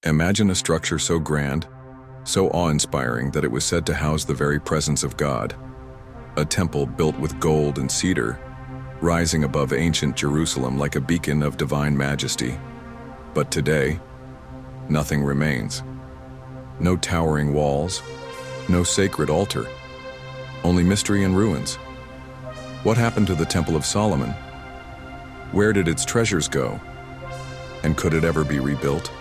Imagine a structure so grand, so awe-inspiring that it was said to house the very presence of God. A temple built with gold and cedar, rising above ancient Jerusalem like a beacon of divine majesty. But today, nothing remains. No towering walls, no sacred altar, only mystery and ruins. What happened to the Temple of Solomon? Where did its treasures go? And could it ever be rebuilt?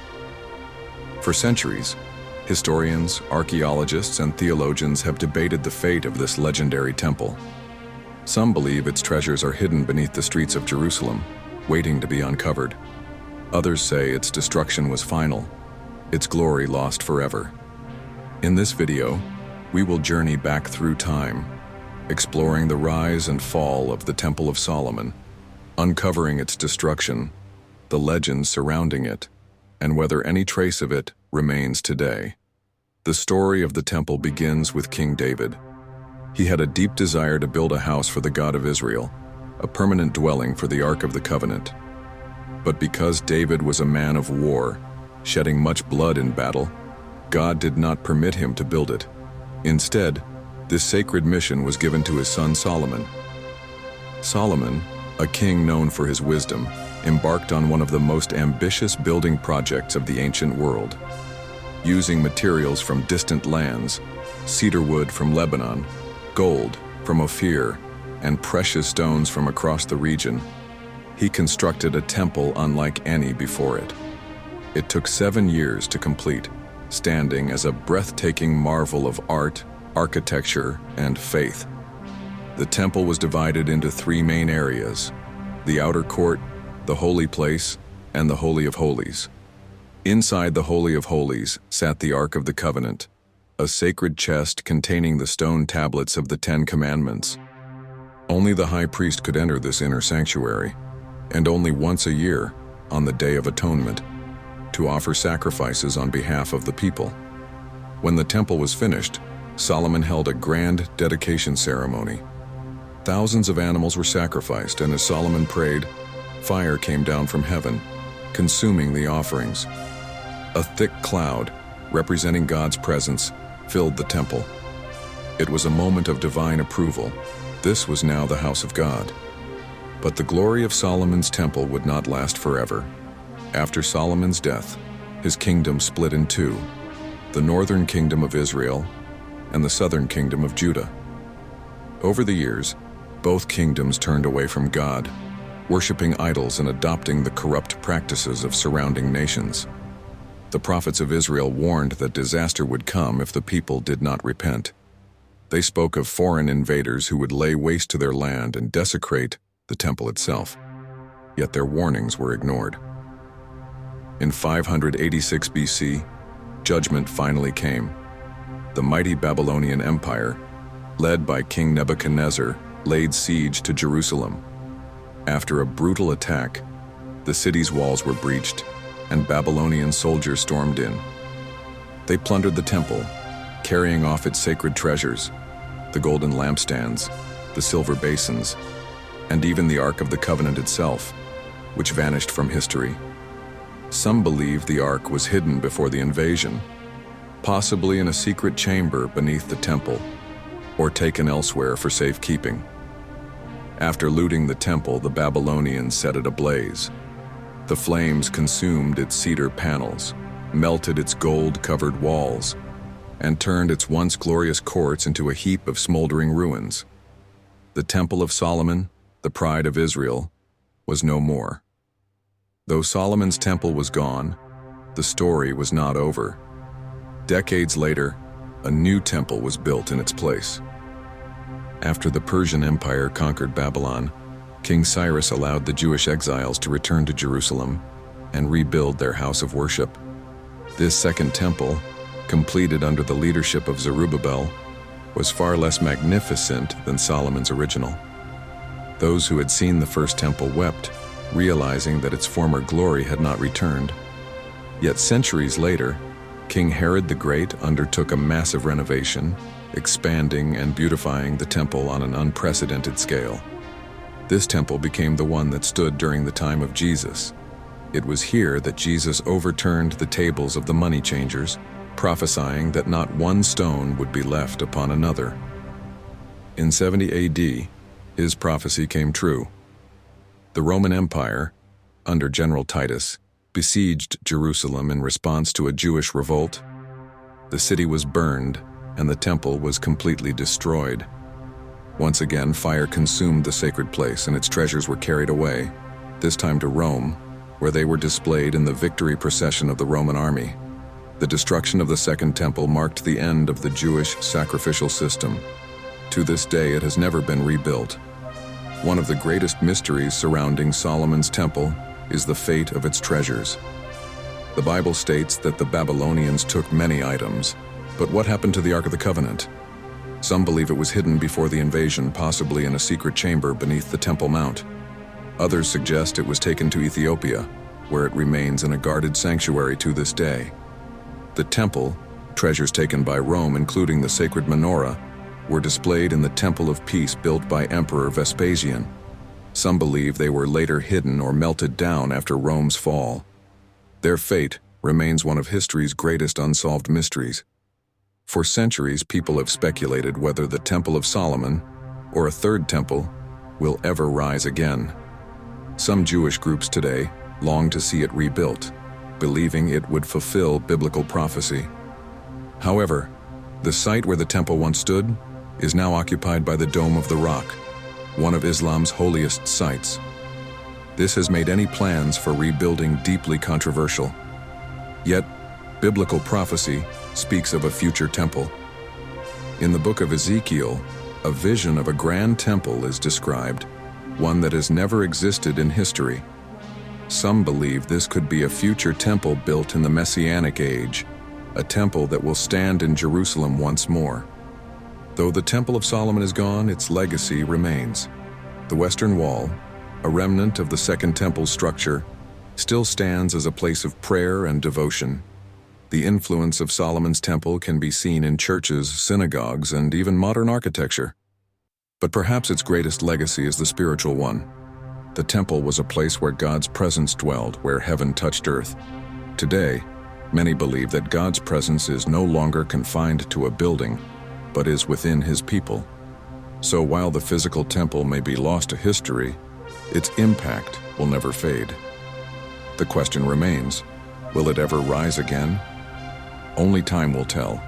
For centuries, historians, archaeologists, and theologians have debated the fate of this legendary temple. Some believe its treasures are hidden beneath the streets of Jerusalem, waiting to be uncovered. Others say its destruction was final, its glory lost forever. In this video, we will journey back through time, exploring the rise and fall of the Temple of Solomon, uncovering its destruction, the legends surrounding it, and whether any trace of it remains today. The story of the temple begins with King David. He had a deep desire to build a house for the God of Israel, a permanent dwelling for the Ark of the Covenant. But because David was a man of war, shedding much blood in battle, God did not permit him to build it. Instead, this sacred mission was given to his son Solomon. Solomon, a king known for his wisdom, embarked on one of the most ambitious building projects of the ancient world. Using materials from distant lands, cedar wood from Lebanon, gold from Ophir, and precious stones from across the region, he constructed a temple unlike any before it. It took 7 years to complete, standing as a breathtaking marvel of art, architecture, and faith. The temple was divided into 3 main areas: the outer court, the holy place, and the Holy of Holies. Inside the Holy of Holies sat the Ark of the Covenant, a sacred chest containing the stone tablets of the 10 Commandments. Only the high priest could enter this inner sanctuary, and only once a year, on the Day of Atonement, to offer sacrifices on behalf of the people. When the temple was finished, Solomon held a grand dedication ceremony. Thousands of animals were sacrificed, and as Solomon prayed, fire came down from heaven, consuming the offerings. A thick cloud, representing God's presence, filled the temple. It was a moment of divine approval. This was now the house of God. But the glory of Solomon's temple would not last forever. After Solomon's death, his kingdom split in 2, the northern kingdom of Israel and the southern kingdom of Judah. Over the years, both kingdoms turned away from God, worshiping idols and adopting the corrupt practices of surrounding nations. The prophets of Israel warned that disaster would come if the people did not repent. They spoke of foreign invaders who would lay waste to their land and desecrate the temple itself. Yet their warnings were ignored. In 586 BC, judgment finally came. The mighty Babylonian Empire, led by King Nebuchadnezzar, laid siege to Jerusalem. After a brutal attack, the city's walls were breached, and Babylonian soldiers stormed in. They plundered the temple, carrying off its sacred treasures, the golden lampstands, the silver basins, and even the Ark of the Covenant itself, which vanished from history. Some believe the Ark was hidden before the invasion, possibly in a secret chamber beneath the temple, or taken elsewhere for safekeeping. After looting the temple, the Babylonians set it ablaze. The flames consumed its cedar panels, melted its gold-covered walls, and turned its once glorious courts into a heap of smoldering ruins. The Temple of Solomon, the pride of Israel, was no more. Though Solomon's temple was gone, the story was not over. Decades later, a new temple was built in its place. After the Persian Empire conquered Babylon, King Cyrus allowed the Jewish exiles to return to Jerusalem and rebuild their house of worship. This second temple, completed under the leadership of Zerubbabel, was far less magnificent than Solomon's original. Those who had seen the first temple wept, realizing that its former glory had not returned. Yet centuries later, King Herod the Great undertook a massive renovation, expanding and beautifying the temple on an unprecedented scale. This temple became the one that stood during the time of Jesus, It was here that Jesus overturned the tables of the money changers, prophesying that not one stone would be left upon another. In 70 AD, his prophecy came true. The Roman Empire, under General Titus, besieged Jerusalem in response to a Jewish revolt. The city was burned, and the temple was completely destroyed. Once again, fire consumed the sacred place, and its treasures were carried away, this time to Rome, where they were displayed in the victory procession of the Roman army. The destruction of the Second Temple marked the end of the Jewish sacrificial system. To this day, it has never been rebuilt. One of the greatest mysteries surrounding Solomon's temple is the fate of its treasures. The Bible states that the Babylonians took many items, but what happened to the Ark of the Covenant? Some believe it was hidden before the invasion, possibly in a secret chamber beneath the Temple Mount. Others suggest it was taken to Ethiopia, where it remains in a guarded sanctuary to this day. The temple, treasures taken by Rome including the sacred menorah, were displayed in the Temple of Peace built by Emperor Vespasian. Some believe they were later hidden or melted down after Rome's fall. Their fate remains one of history's greatest unsolved mysteries. For centuries, people have speculated whether the Temple of Solomon, or a third temple, will ever rise again. Some Jewish groups today long to see it rebuilt, believing it would fulfill biblical prophecy. However, the site where the temple once stood is now occupied by the Dome of the Rock, one of Islam's holiest sites. This has made any plans for rebuilding deeply controversial. Yet, biblical prophecy speaks of a future temple. In the book of Ezekiel, a vision of a grand temple is described, one that has never existed in history. Some believe this could be a future temple built in the Messianic age, a temple that will stand in Jerusalem once more. Though the Temple of Solomon is gone, its legacy remains. The Western Wall, a remnant of the Second Temple's structure, still stands as a place of prayer and devotion. The influence of Solomon's temple can be seen in churches, synagogues, and even modern architecture. But perhaps its greatest legacy is the spiritual one. The temple was a place where God's presence dwelled, where heaven touched earth. Today, many believe that God's presence is no longer confined to a building, but is within his people. So while the physical temple may be lost to history, its impact will never fade. The question remains, will it ever rise again? Only time will tell.